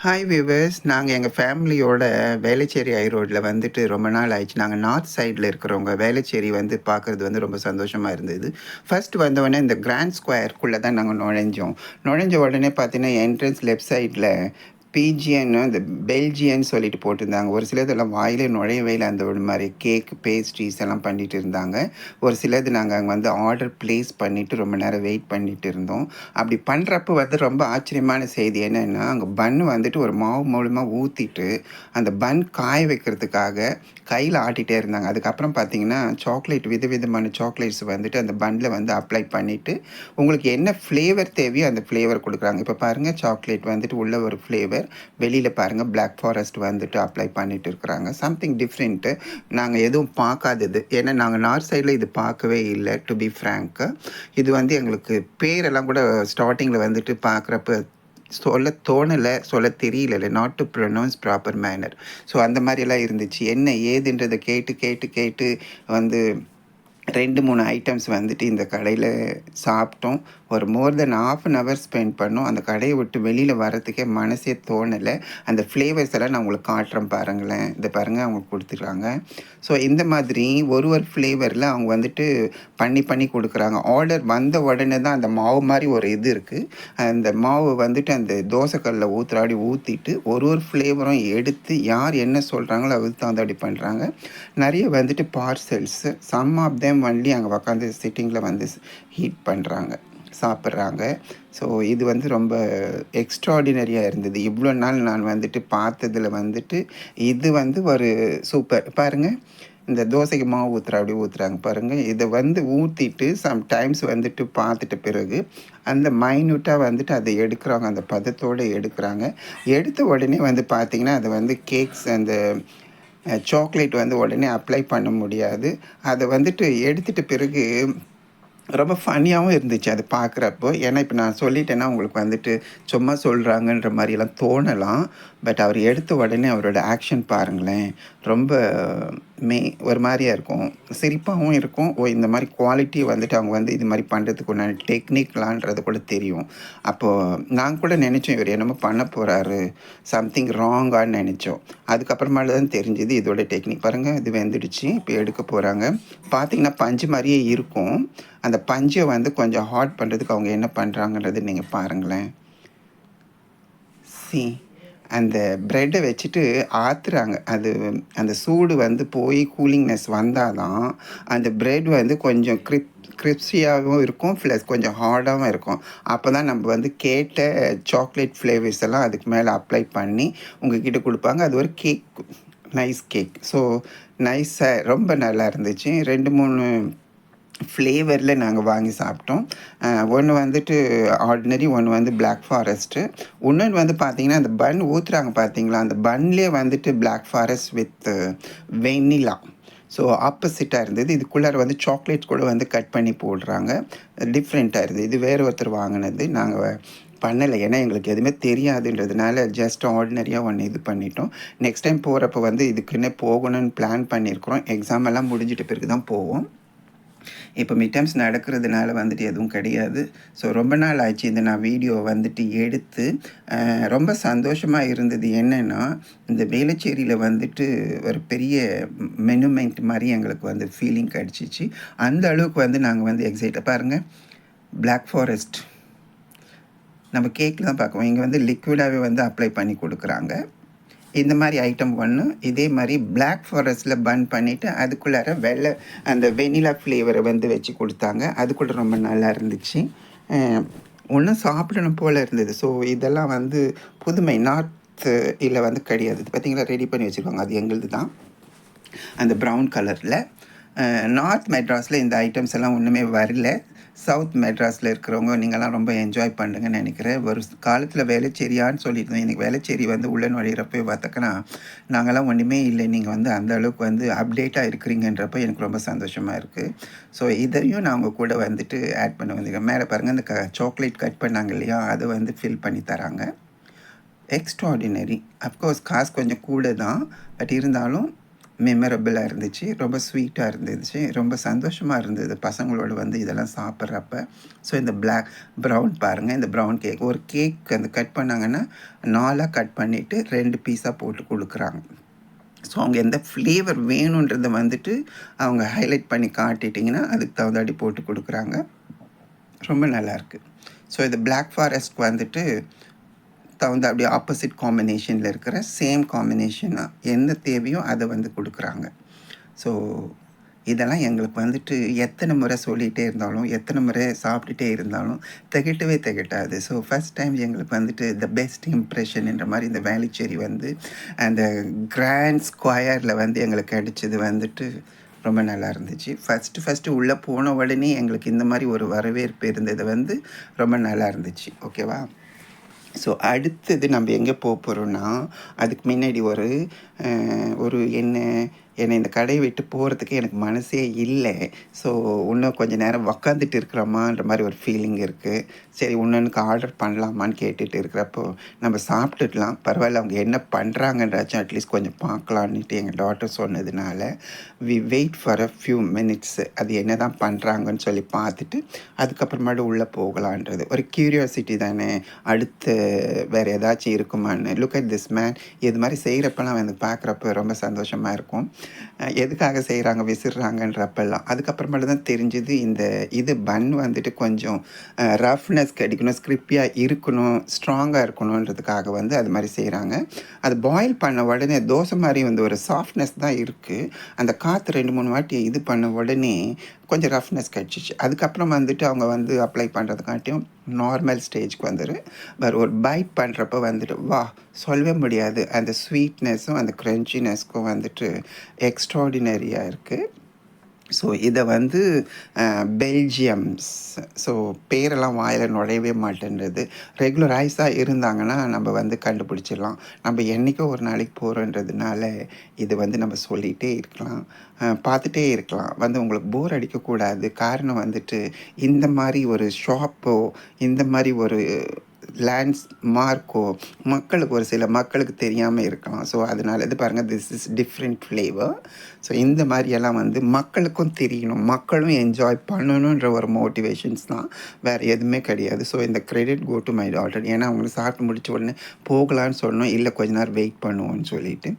Hi viewers, நாங்கள் எங்கள் ஃபேமிலியோட வேளச்சேரி ரோட்டில் வந்துட்டு ரொம்ப நாள் ஆயிடுச்சு. நாங்கள் நார்த் சைடில் இருக்கிறவங்க வேளச்சேரி வந்து பார்க்குறது வந்து ரொம்ப சந்தோஷமாக இருந்தது. ஃபர்ஸ்ட் வந்தவுடனே இந்த கிராண்ட் ஸ்கொயருக்குள்ளே தான் நாங்கள் நுழைஞ்ச உடனே பார்த்தீங்கன்னா என்ட்ரன்ஸ் லெஃப்ட் சைடில் பிஜியன்னு இந்த பெல்ஜியன்னு சொல்லிட்டு போட்டிருந்தாங்க. ஒரு சிலதெல்லாம் வாயிலே நுழையவே இல்லை. அந்த ஒரு மாதிரி கேக் பேஸ்ட்ரீஸ் எல்லாம் பண்ணிட்டு இருந்தாங்க. ஒரு சிலது நாங்கள் அங்கே வந்து ஆர்டர் ப்ளேஸ் பண்ணிவிட்டு ரொம்ப நேரம் வெயிட் பண்ணிட்டு இருந்தோம். அப்படி பண்ணுறப்போ வந்து ரொம்ப ஆச்சரியமான செய்தி என்னென்னா, அங்கே பன் வந்துட்டு ஒரு மாவு மூலமாக ஊற்றிட்டு அந்த பன் காய வைக்கிறதுக்காக கையில் ஆட்டிகிட்டே இருந்தாங்க. அதுக்கப்புறம் பார்த்தீங்கன்னா சாக்லேட் விதவிதமான சாக்லேட்ஸ் வந்துட்டு அந்த பன்னில் வந்து அப்ளை பண்ணிவிட்டு உங்களுக்கு என்ன ஃப்ளேவர் தேவையோ அந்த ஃப்ளேவர் கொடுக்குறாங்க. இப்போ பாருங்கள், சாக்லேட் வந்துட்டு உள்ள ஒரு ஃப்ளேவர், வெளியில் பாருங்கள் பிளாக் ஃபாரஸ்ட் வந்துட்டு அப்ளை பண்ணிட்டு இருக்கிறாங்க. சம்திங் டிஃப்ரெண்ட்டு, நாங்கள் எதுவும் பார்க்காதது. ஏன்னா நாங்கள் நார்த் சைடில் இது பார்க்கவே இல்லை. டு பி ஃப்ரேங்க்கு, இது வந்து எங்களுக்கு பேரெல்லாம் கூட ஸ்டார்டிங்கில் வந்துட்டு பார்க்குறப்ப சொல்ல தோணலை, சொல்ல தெரியல, not to pronounce proper manner. So அந்த மாதிரியெல்லாம் இருந்துச்சு. என்ன ஏதுன்றதை கேட்டு கேட்டு கேட்டு வந்து 2-3 ஐட்டம்ஸ் வந்துட்டு இந்த கடையில் சாப்பிட்டோம். ஒரு மோர் தென் ½ அன் ஹவர் ஸ்பெண்ட் பண்ணோம். அந்த கடையை விட்டு வெளியில் வரத்துக்கே மனசே தோணலை. அந்த ஃப்ளேவர்ஸ் எல்லாம் நான் உங்களுக்கு காட்டுறேன் பாருங்களேன். இதை பாருங்கள், அவங்க கொடுத்துருக்காங்க. ஸோ இந்த மாதிரி ஒரு ஃப்ளேவரில் அவங்க வந்துட்டு பண்ணி கொடுக்குறாங்க. ஆர்டர் வந்த உடனே தான் அந்த மாவு மாதிரி ஒரு இது இருக்குது. அந்த மாவு வந்துட்டு அந்த தோசைக்கல்லில் ஊற்றிட்டு ஒரு ஃப்ளேவரும் எடுத்து யார் என்ன சொல்கிறாங்களோ அதுக்கு தகுந்தாடி பண்ணுறாங்க. நிறைய வந்துட்டு பார்சல்ஸு, சம் ஆஃப் தேம் ஒன்லி அங்கே உக்காந்து சிட்டிங்கில் வந்து ஹீட் பண்ணுறாங்க, சாப்பிட்றாங்க. ஸோ இது வந்து ரொம்ப எக்ஸ்ட்ராடினரியாக இருந்தது. இவ்வளோ நாள் நான் வந்துட்டு பார்த்ததில் வந்துட்டு இது வந்து ஒரு சூப்பர். பாருங்கள், இந்த தோசைக்கு மாவு ஊற்றுறாங்க பாருங்கள். இதை வந்து ஊற்றிட்டு சம்டைம்ஸ் வந்துட்டு பார்த்துட்ட பிறகு அந்த மைன்யூட்டாக வந்துட்டு அதை எடுக்கிறாங்க, அந்த பதத்தோடு எடுக்கிறாங்க. எடுத்த உடனே வந்து பார்த்திங்கன்னா அதை வந்து கேக்ஸ் அந்த சாக்லேட் வந்து உடனே அப்ளை பண்ண முடியாது. அதை வந்துட்டு எடுத்துட்ட பிறகு ரொம்ப ஃபன்னியாகவும் இருந்துச்சு அது பார்க்குறப்போ. ஏன்னா இப்போ நான் சொல்லிட்டேன்னா உங்களுக்கு வந்துட்டு சும்மா சொல்கிறாங்கன்ற மாதிரியெல்லாம் தோணலாம். பட் அவர் எடுத்த உடனே அவரோட ஆக்ஷன் பாருங்களேன், ரொம்ப ஒரு மாதிரியாக இருக்கும், சிரிப்பாகவும் இருக்கும். இந்த மாதிரி குவாலிட்டி வந்துட்டு அவங்க வந்து இது மாதிரி பண்ணுறதுக்கு உண்டான டெக்னிக்லான்றது கூட தெரியும். அப்போது நாங்கள் கூட நினச்சோம் இவர் என்னமோ பண்ண போகிறாரு, சம்திங் ராங்கான்னு நினச்சோம். அதுக்கப்புறமால தான் தெரிஞ்சுது இதோட டெக்னிக். பாருங்கள், இது வெந்துடுச்சு. இப்போ எடுக்க போகிறாங்க. பார்த்திங்கன்னா பஞ்சு மாதிரியே இருக்கும். அந்த பஞ்சை வந்து கொஞ்சம் ஹாட் பண்ணுறதுக்கு அவங்க என்ன பண்ணுறாங்கன்றது நீங்கள் பாருங்களேன். அந்த ப்ரெட்டை வச்சுட்டு ஆற்றுறாங்க. அது அந்த சூடு வந்து போய் கூலிங்னஸ் வந்தால் தான் அந்த ப்ரெட் வந்து கொஞ்சம் கிரிப்ஸியாகவும் இருக்கும், ப்ளஸ் கொஞ்சம் ஹார்டாகவும் இருக்கும். அப்போ தான் நம்ம வந்து கேட்ட சாக்லேட் ஃப்ளேவர்ஸ் எல்லாம் அதுக்கு மேலே அப்ளை பண்ணி உங்கள்கிட்ட கொடுப்பாங்க. அது ஒரு கேக், நைஸ் கேக். ஸோ நைஸாக ரொம்ப நல்லா இருந்துச்சு. 2-3 ஃப்ளேவரில் நாங்கள் வாங்கி சாப்பிட்டோம். ஒன்று வந்துட்டு ஆர்டினரி, ஒன்று வந்து பிளாக் ஃபாரஸ்ட்டு, இன்னொன்று வந்து பார்த்திங்கன்னா அந்த பன் ஊற்றுறாங்க பார்த்தீங்களா, அந்த பன்லேயே வந்துட்டு black forest with vanilla. So ஆப்போசிட்டாக இருந்தது. இதுக்குள்ளார வந்து சாக்லேட் கூட வந்து கட் பண்ணி போடுறாங்க. டிஃப்ரெண்ட்டாக இருந்தது. இது வேறு ஒருத்தர் வாங்கினது, நாங்கள் பண்ணலை. ஏன்னா எங்களுக்கு எதுவுமே தெரியாதுன்றதுனால ஜஸ்ட் ஆர்டினரியாக ஒன்று இது பண்ணிட்டோம். நெக்ஸ்ட் டைம் போகிறப்போ வந்து இதுக்குன்னே போகணும்னு பிளான் பண்ணியிருக்கிறோம். எக்ஸாம் எல்லாம் முடிஞ்சிட்ட பிறகு தான் போவோம். இப்போ மிட்டம்ஸ் நடக்கிறதுனால வந்துட்டு எதுவும் கிடையாது. ஸோ ரொம்ப நாள் ஆச்சு இந்த நான் வீடியோ வந்துட்டு எடுத்து. ரொம்ப சந்தோஷமாக இருந்தது. என்னென்னா, இந்த வேளச்சேரியில் வந்துட்டு ஒரு பெரிய மெனுமெண்ட் மாதிரி எங்களுக்கு வந்து ஃபீலிங் கிடச்சிச்சு. அந்த அளவுக்கு வந்து நாங்கள் வந்து எக்ஸைட்டாக பாருங்கள், பிளாக் ஃபாரஸ்ட் நம்ம கேக்கில் தான் பார்க்குவோம். இங்கே வந்து லிக்விடாகவே வந்து அப்ளை பண்ணி கொடுக்குறாங்க. இந்த மாதிரி ஐட்டம் ஒன்று. இதே மாதிரி பிளாக் ஃபாரஸ்ட்டில் பன் பண்ணிவிட்டு அதுக்குள்ளார அந்த வெனிலா ஃப்ளேவரை வந்து வச்சு கொடுத்தாங்க. அது கூட ரொம்ப நல்லா இருந்துச்சு. ஒன்றும் சாப்பிடணும் போல் இருந்தது. ஸோ இதெல்லாம் வந்து புதுமை, நார்த்து இல்லை வந்து கிடையாது. பார்த்திங்களா, ரெடி பண்ணி வச்சுருக்காங்க. அது எங்களுது தான், அந்த ப்ரௌன் கலரில். நார்த் மெட்ராஸில் இந்த ஐட்டம்ஸ் எல்லாம் ஒன்றுமே வரல. சவுத் மெட்ராஸில் இருக்கிறவங்க நீங்கள்லாம் ரொம்ப என்ஜாய் பண்ணுங்கன்னு நினைக்கிறேன். ஒரு காலத்தில் வேளச்சேரியான்னு சொல்லியிருந்தோம். இன்றைக்கி வேளச்சேரி வந்து உள்ள நுழையிறப்போ பார்த்தக்கன்னா நாங்கள்லாம் ஒன்றுமே இல்லை, நீங்கள் வந்து அந்த அளவுக்கு வந்து அப்டேட்டாக இருக்கிறீங்கன்றப்போ எனக்கு ரொம்ப சந்தோஷமாக இருக்குது. ஸோ இதையும் நான் உங்கள் கூட வந்துட்டு ஆட் பண்ண வந்திருக்கேன். மேலே பாருங்கள், இந்த சாக்லேட் கட் பண்ணாங்க இல்லையா, அதை வந்து ஃபில் பண்ணி தராங்க. எக்ஸ்ட்ராடினரி. அஃப்கோர்ஸ் காசு கொஞ்சம் கூட தான், பட் இருந்தாலும் மெமரபிளாக இருந்துச்சு. ரொம்ப ஸ்வீட்டாக இருந்துச்சு. ரொம்ப சந்தோஷமாக இருந்தது பசங்களோட வந்து இதெல்லாம் சாப்பிட்றப்ப. ஸோ இந்த ப்ரவுன் பாருங்கள், இந்த ப்ரவுன் கேக் ஒரு கேக் அந்த கட் பண்ணாங்கன்னா 4ஆக கட் பண்ணிவிட்டு 2 பீஸாக போட்டு கொடுக்குறாங்க. ஸோ அவங்க எந்த ஃப்ளேவர் வேணுன்றதை வந்துட்டு அவங்க ஹைலைட் பண்ணி காட்டிட்டிங்கன்னா அதுக்கு தகுந்தாடி போட்டு கொடுக்குறாங்க. ரொம்ப நல்லாயிருக்கு. ஸோ இது பிளாக் ஃபாரஸ்ட்க்கு வந்துட்டு தகுந்த அப்படியே ஆப்போசிட் காம்பினேஷனில் இருக்கிற சேம் காம்பினேஷனாக என்ன தேவையோ அதை வந்து கொடுக்குறாங்க. ஸோ இதெல்லாம் எங்களுக்கு வந்துட்டு எத்தனை முறை சொல்லிகிட்டே இருந்தாலும் எத்தனை முறை சாப்பிட்டுட்டே இருந்தாலும் திகட்டாது. ஸோ ஃபஸ்ட் டைம் எங்களுக்கு வந்துட்டு த பெஸ்ட் இம்ப்ரெஷன்ன்ற மாதிரி இந்த வேளச்சேரி வந்து அந்த கிராண்ட் ஸ்கொயரில் வந்து எங்களுக்கு கிடைச்சது வந்துட்டு ரொம்ப நல்லா இருந்துச்சு. ஃபஸ்ட்டு உள்ளே போன உடனே எங்களுக்கு இந்த மாதிரி ஒரு வரவேற்பு இருந்தது வந்து ரொம்ப நல்லா இருந்துச்சு. ஓகேவா? ஸோ அடுத்தது நம்ம எங்கே போகிறோன்னா அதுக்கு முன்னாடி ஒரு என்னை இந்த கடையை விட்டு போகிறதுக்கு எனக்கு மனசே இல்லை. ஸோ இன்னும் கொஞ்சம் நேரம் உக்காந்துட்டு இருக்கிறோமான்ற மாதிரி ஒரு ஃபீலிங் இருக்குது. சரி இன்னொன்றுக்கு ஆர்டர் பண்ணலாமான்னு கேட்டுட்டு இருக்கிறப்போ நம்ம சாப்பிட்டுக்கலாம், பரவாயில்ல அவங்க என்ன பண்ணுறாங்கன்றாச்சும் அட்லீஸ்ட் கொஞ்சம் பார்க்கலான்ட்டு எங்கள் டாட்டர் சொன்னதுனால we wait for a few minutes. அது என்ன தான் பண்ணுறாங்கன்னு சொல்லி பார்த்துட்டு அதுக்கப்புறமாட்டு உள்ளே போகலான்றது ஒரு க்யூரியாசிட்டி தானே. அடுத்து வேறு ஏதாச்சும் இருக்குமான்னு லுக் அட் திஸ் மேன். இது மாதிரி செய்கிறப்பெல்லாம் வந்து பார்க்குறப்ப ரொம்ப சந்தோஷமாக இருக்கும். எதுக்காக செய்கிறாங்க விசிறாங்கன்றப்பெல்லாம். அதுக்கப்புறமேட்டு தான் தெரிஞ்சுது இது பன் வந்துட்டு கொஞ்சம் ரஃப்னஸ் கிடைக்கணும், ஸ்கிரிப்பியாக இருக்கணும், ஸ்ட்ராங்காக இருக்கணுன்றதுக்காக வந்து அது மாதிரி செய்கிறாங்க. அது பாயில் பண்ண உடனே தோசை மாதிரி வந்து ஒரு சாஃப்ட்னஸ் தான் இருக்குது. அந்த காற்று 2-3 வாட்டி இது பண்ண உடனே கொஞ்சம் ரஃப்னஸ் கிடச்சிச்சு. அதுக்கப்புறம் வந்துட்டு அவங்க வந்து அப்ளை பண்ணுறதுக்காட்டியும் நார்மல் ஸ்டேஜ்க்கு வந்துடும். ஒரு பைட் பண்ணுறப்ப வந்துட்டு சொல்லவே முடியாது. அந்த ஸ்வீட்னஸும் அந்த க்ரன்ச்சினஸ்க்கும் வந்துட்டு எக்ஸ்ட்ராடினரியாக இருக்குது. ஸோ இதை வந்து பெல்ஜியம்ஸ். ஸோ பேரெல்லாம் வாயில் நுழையவே மாட்டேன்றது. ரெகுலரைஸாக இருந்தாங்கன்னா நம்ம வந்து கண்டுபிடிச்சிடலாம். நம்ம என்றைக்கோ ஒரு நாளைக்கு போகிறோன்றதுனால இது வந்து நம்ம சொல்லிகிட்டே இருக்கலாம், பார்த்துட்டே இருக்கலாம். வந்து உங்களுக்கு போர் அடிக்கக்கூடாது. காரணம் வந்துட்டு இந்த மாதிரி ஒரு ஷாப்போ இந்த மாதிரி ஒரு லேண்ட்ஸ் மார்க்கோ ஒரு சில மக்களுக்கு தெரியாமல் இருக்கலாம். ஸோ அதனால இது பாருங்கள், this is different flavour. So இந்த மாதிரியெல்லாம் வந்து மக்களுக்கும் தெரியணும், மக்களும் என்ஜாய் பண்ணணுன்ற ஒரு மோட்டிவேஷன்ஸ் தான், வேறு எதுவுமே கிடையாது. ஸோ இந்த credit go to my daughter. ஏன்னா அவங்களுக்கு சாப்பிட்டு முடிச்ச உடனே போகலான்னு சொல்லணும், இல்லை கொஞ்ச நேரம் வெயிட் பண்ணுவோன்னு சொல்லிட்டு.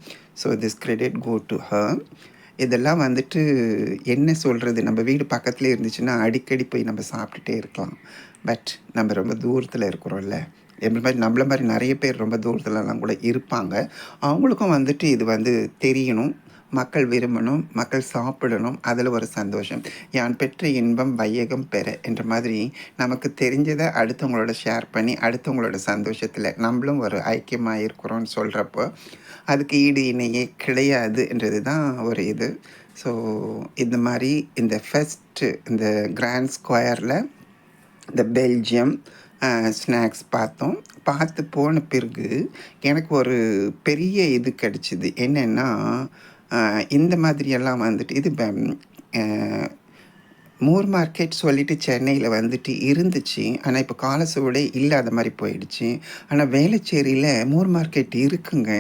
So this credit go to her. இதெல்லாம் வந்துட்டு என்ன சொல்கிறது, நம்ம வீடு பக்கத்துலேயே இருந்துச்சுன்னா அடிக்கடி போய் நம்ம சாப்பிட்டுட்டே இருக்கலாம். பட் நம்ம ரொம்ப தூரத்தில் இருக்கிறோம்ல, நம்மள மாதிரி நிறைய பேர் ரொம்ப தூரத்துலலாம் கூட இருப்பாங்க. அவங்களுக்கும் வந்துட்டு இது வந்து தெரியணும், மக்கள் விரும்பணும், மக்கள் சாப்பிடணும், அதில் ஒரு சந்தோஷம். யான் பெற்ற இன்பம் வையகம் பெற என்ற மாதிரி நமக்கு தெரிஞ்சதை அடுத்தவங்களோட ஷேர் பண்ணி அடுத்தவங்களோட சந்தோஷத்தில் நம்மளும் ஒரு ஐக்கியமாக இருக்கிறோன்னு சொல்கிறப்போ அதுக்கு ஈடு இணையே கிடையாதுன்றது தான் ஒரு இது. ஸோ இந்த மாதிரி இந்த இந்த கிராண்ட் ஸ்கொயரில் இந்த பெல்ஜியம் ஸ்நாக்ஸ் பார்த்து போன பிறகு எனக்கு ஒரு பெரிய இது கிடச்சிது. என்னென்னா இந்த மாதிரியெல்லாம் வந்துட்டு இது மூர் மார்க்கெட் சொல்லிட்டு சென்னையில் வந்துட்டு இருந்துச்சு. ஆனால் இப்போ காலசுவடே இல்லாத மாதிரி போயிடுச்சு. ஆனால் வேளச்சேரியில் மூர் மார்க்கெட் இருக்குங்க.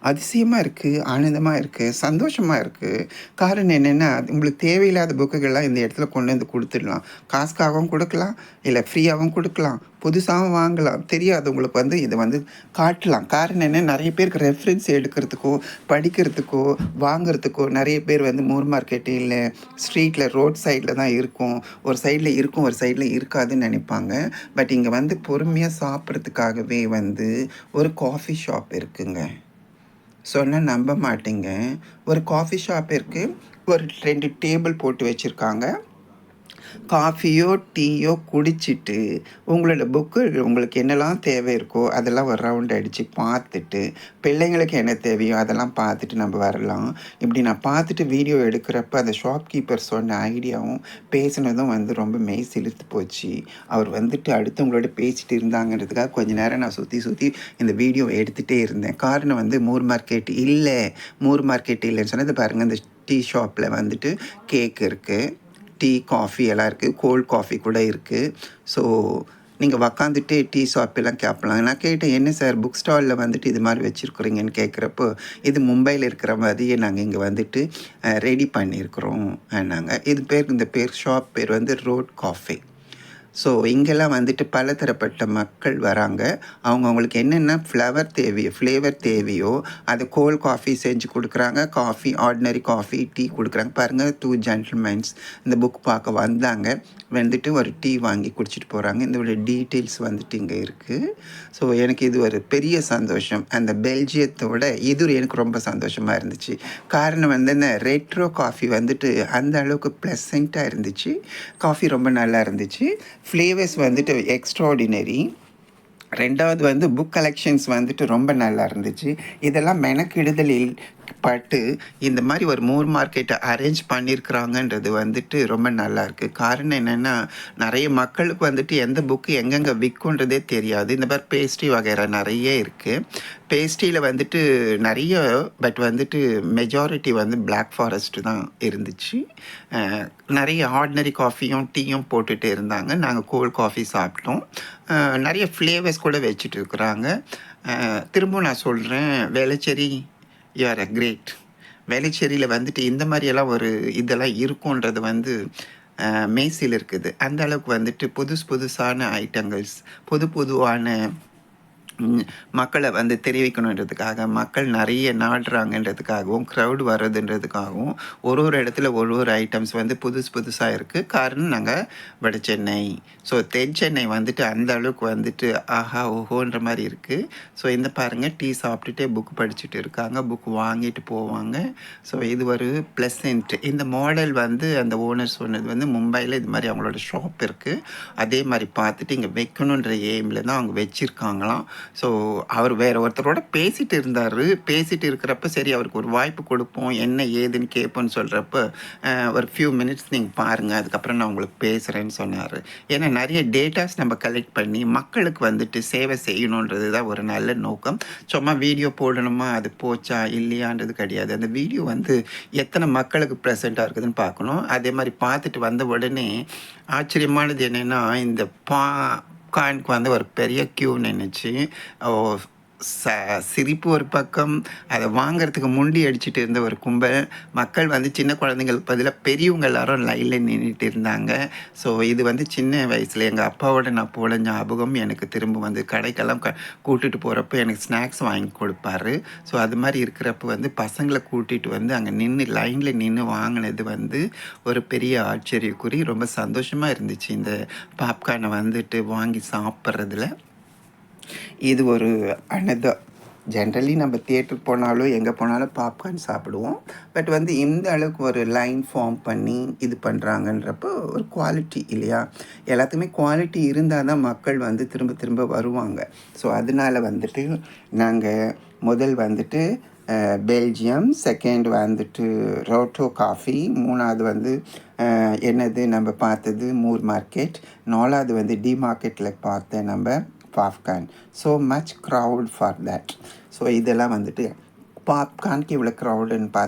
அதிசயமாக இருக்குது, ஆனந்தமாக இருக்குது, சந்தோஷமாக இருக்குது. காரணம் என்னென்னா உங்களுக்கு தேவையில்லாத புக்குகள்லாம் இந்த இடத்துல கொண்டு வந்து கொடுத்துடலாம். காசுக்காகவும் கொடுக்கலாம், இல்லை ஃப்ரீயாகவும் கொடுக்கலாம், புதுசாகவும் வாங்கலாம். தெரியாதவங்களுக்கு வந்து இதை வந்து காட்டலாம். காரணம் என்ன, நிறைய பேருக்கு ரெஃபரன்ஸ் எடுக்கிறதுக்கோ படிக்கிறதுக்கோ வாங்கிறதுக்கோ நிறைய பேர் வந்து மூர் மார்க்கெட்டு இல்லை ஸ்ட்ரீட்டில் ரோட் சைடில் தான் இருக்கும், ஒரு சைடில் இருக்கும் ஒரு சைடில் இருக்காதுன்னு நினைப்பாங்க. பட் இங்கே வந்து பொறுமையாக சாப்பிட்றதுக்காகவே வந்து ஒரு காஃபி ஷாப் இருக்குங்க. சொன்னால் நம்ப மாட்டீங்க, ஒரு காஃபி ஷாப் இருக்குது, ஒரு 2 டேபிள் போட்டு வச்சுருக்காங்க. காஃபியோ டீயோ குடிச்சிட்டு உங்களோட புக்கு உங்களுக்கு என்னெல்லாம் தேவை இருக்கோ அதெல்லாம் ஒரு ரவுண்ட் அடித்து பார்த்துட்டு பிள்ளைங்களுக்கு என்ன தேவையோ அதெல்லாம் பார்த்துட்டு நம்ம வரலாம். இப்படி நான் பார்த்துட்டு வீடியோ எடுக்கிறப்ப அந்த ஷாப்கீப்பர் சொன்ன ஐடியாவும் பேசினதும் வந்து ரொம்ப மெய் சிலுத்து போச்சு. அவர் வந்துட்டு அடுத்தவங்களோட பேசிட்டு இருந்தாங்கன்றதுக்காக கொஞ்ச நேரம் நான் சுற்றி இந்த வீடியோ எடுத்துகிட்டே இருந்தேன். காரணம் வந்து மூர் மார்க்கெட் இல்லைன்னு சொன்னது பாருங்கள். இந்த டீ ஷாப்பில் வந்துட்டு கேக் இருக்குது, டீ காஃபி எல்லாம் இருக்குது, கோல்ட் காஃபி கூட இருக்குது. ஸோ நீங்கள் உக்காந்துட்டு டீ ஷாப்பெல்லாம் கேட்கலாம். நான் கேட்டேன், என்ன சார் புக் ஸ்டாலில் வந்துட்டு இது மாதிரி வச்சுருக்குறீங்கன்னு கேட்குறப்போ, இது மும்பையில் இருக்கிற மாதிரியே நாங்கள் இங்கே வந்துட்டு ரெடி பண்ணியிருக்கிறோம் நாங்கள். இந்த பேர் ஷாப் பேர் வந்து ரோட் காஃபே. ஸோ இங்கெல்லாம் வந்துட்டு பலதரப்பட்ட மக்கள் வராங்க. அவங்களுக்கு என்னென்ன ஃப்ளேவர் தேவையோ அதை கோல்ட் காஃபி செஞ்சு கொடுக்குறாங்க. ஆர்டினரி காஃபி, டீ கொடுக்குறாங்க. பாருங்கள், 2 ஜென்டில்மென்ஸ் இந்த புக் பார்க்க வந்தாங்க. வந்துட்டு ஒரு டீ வாங்கி குடிச்சிட்டு போகிறாங்க. இதோட டீட்டெயில்ஸ் வந்துட்டு இங்கே இருக்குது. ஸோ எனக்கு இது ஒரு பெரிய சந்தோஷம். அந்த பெல்ஜியத்தோட இது எனக்கு ரொம்ப சந்தோஷமாக இருந்துச்சு. காரணம் வந்து இந்த ரெட்ரோ காஃபி வந்துட்டு அந்த அளவுக்கு ப்ளசண்ட்டாக இருந்துச்சு. காஃபி ரொம்ப நல்லா இருந்துச்சு. ஃப்ளேவர்ஸ் வந்துட்டு எக்ஸ்ட்ராடினரி. 2வது வந்து புக் கலெக்ஷன்ஸ் வந்துட்டு ரொம்ப நல்லா இருந்துச்சு. இதெல்லாம் மெனக்கெடுதலில் பட்டு இந்த மாதிரி ஒரு மூர் மார்க்கெட்டை அரேஞ்ச் பண்ணியிருக்கிறாங்கன்றது வந்துட்டு ரொம்ப நல்லா இருக்குது. காரணம் என்னென்னா, நிறைய மக்களுக்கு வந்துட்டு எந்த புக்கு எங்கெங்கே விற்குன்றதே தெரியாது. இந்த மாதிரி பேஸ்ட்ரி வகைரா நிறைய இருக்குது. பேஸ்ட்ரியில் வந்துட்டு நிறைய, பட் வந்துட்டு மெஜாரிட்டி வந்து பிளாக் ஃபாரஸ்ட் தான் இருந்துச்சு. நிறைய ஆர்டினரி காஃபியும் டீயும் போட்டுட்டு இருந்தாங்க. நாங்கள் கோல்ட் காஃபி சாப்பிட்டோம். நிறைய ஃப்ளேவர்ஸ் கூட வச்சுட்டு இருக்கிறாங்க. திரும்ப நான் சொல்கிறேன், Velachery you are a great. வேளச்சேரியில் வந்துட்டு இந்த மாதிரியெல்லாம் ஒரு இதெல்லாம் இருக்குன்றது வந்து மேசில் இருக்குது. அந்த அளவுக்கு வந்துட்டு புதுசான ஐட்டங்கள்ஸ், பொதுவான மக்களை வந்து தெரிவிக்கணுன்றதுக்காக, மக்கள் நிறைய நாடுறாங்கன்றதுக்காகவும், க்ரௌடு வர்றதுன்றதுக்காகவும் ஒரு இடத்துல ஒரு ஐட்டம்ஸ் வந்து புதுசாக இருக்குது. காரணம் நாங்கள் வட சென்னை. ஸோ தென் சென்னை வந்துட்டு அந்த அளவுக்கு வந்துட்டு ஆஹா ஓஹோன்ற மாதிரி இருக்குது. ஸோ இந்த பாருங்கள், டீ சாப்பிட்டுட்டே புக் படிச்சுட்டு இருக்காங்க. புக் வாங்கிட்டு போவாங்க. ஸோ இது ஒரு ப்ளசன்ட். இந்த மாடல் வந்து அந்த ஓனர் சொன்னது வந்து மும்பையில் இது மாதிரி அவங்களோட ஷாப் இருக்குது. அதே மாதிரி பார்த்துட்டு இங்கே வைக்கணுன்ற எய்மில் தான் அவங்க வச்சுருக்காங்களாம். ஸோ அவர் வேறு ஒருத்தரோட பேசிட்டு இருக்கிறப்ப சரி அவருக்கு ஒரு வாய்ப்பு கொடுப்போம், என்ன ஏதுன்னு கேட்போன்னு சொல்கிறப்ப ஒரு ஃபியூ மினிட்ஸ் நீங்கள் பாருங்கள், அதுக்கப்புறம் நான் உங்களுக்கு பேசுகிறேன்னு சொன்னார். ஏன்னா நிறைய டேட்டாஸ் நம்ம கலெக்ட் பண்ணி மக்களுக்கு வந்துட்டு சேவை செய்யணுன்றது தான் ஒரு நல்ல நோக்கம். சும்மா வீடியோ போடணுமா, அது போச்சா இல்லையான்றது கிடையாது. அந்த வீடியோ வந்து எத்தனை மக்களுக்கு ப்ரெசண்ட்டாக இருக்குதுன்னு பார்க்கணும். அதே மாதிரி பார்த்துட்டு வந்த உடனே ஆச்சரியமானது என்னென்னா, இந்த காயினுக்கு வந்து ஒரு பெரிய க்யூ நின்றுச்சு. சிரிப்பு ஒரு பக்கம், அதை வாங்கிறதுக்கு முண்டி அடிச்சுட்டு இருந்த ஒரு கும்பல் மக்கள் வந்து சின்ன குழந்தைங்களுக்கு பதிலாக பெரியவங்க எல்லாரும் லைனில் நின்றுட்டு இருந்தாங்க. ஸோ இது வந்து சின்ன வயசில் எங்கள் அப்பாவோட நான் போல ஞாபகம் எனக்கு திரும்ப வந்து கடைக்கெல்லாம் கூட்டிகிட்டு போகிறப்ப எனக்கு ஸ்நாக்ஸ் வாங்கி கொடுப்பாரு. ஸோ அது மாதிரி இருக்கிறப்ப வந்து பசங்களை கூட்டிகிட்டு வந்து அங்கே லைனில் நின்று வாங்கினது வந்து ஒரு பெரிய ஆச்சரியக்குறி. ரொம்ப சந்தோஷமாக இருந்துச்சு இந்த பாப்கார்னை வந்துட்டு வாங்கி சாப்பிட்றதுல. இது ஒரு ஜென்ரலி நம்ம தியேட்டர் போனாலும் எங்கே போனாலும் பாப்கார்ன் சாப்பிடுவோம். பட் வந்து இந்த அளவுக்கு ஒரு லைன் ஃபார்ம் பண்ணி இது பண்ணுறாங்கன்றப்போ ஒரு குவாலிட்டி இல்லையா? எல்லாத்துக்குமே குவாலிட்டி இருந்தால் தான் மக்கள் வந்து திரும்ப வருவாங்க. ஸோ அதனால் வந்துட்டு நாங்கள் முதல் வந்துட்டு பெல்ஜியம், செகண்ட் வந்துட்டு ரோட்டோ காஃபி, 3வது வந்து என்னது நம்ம பார்த்தது மூர் மார்க்கெட், 4வது வந்து டி மார்க்கெட்டில் பார்த்தேன் நம்ம popcorn. So much crowd for that. So இதெல்லாம் வந்துட்டு பாப்கார்னுக்கு இவ்வளோ க்ரௌடுன்னு பார்த்து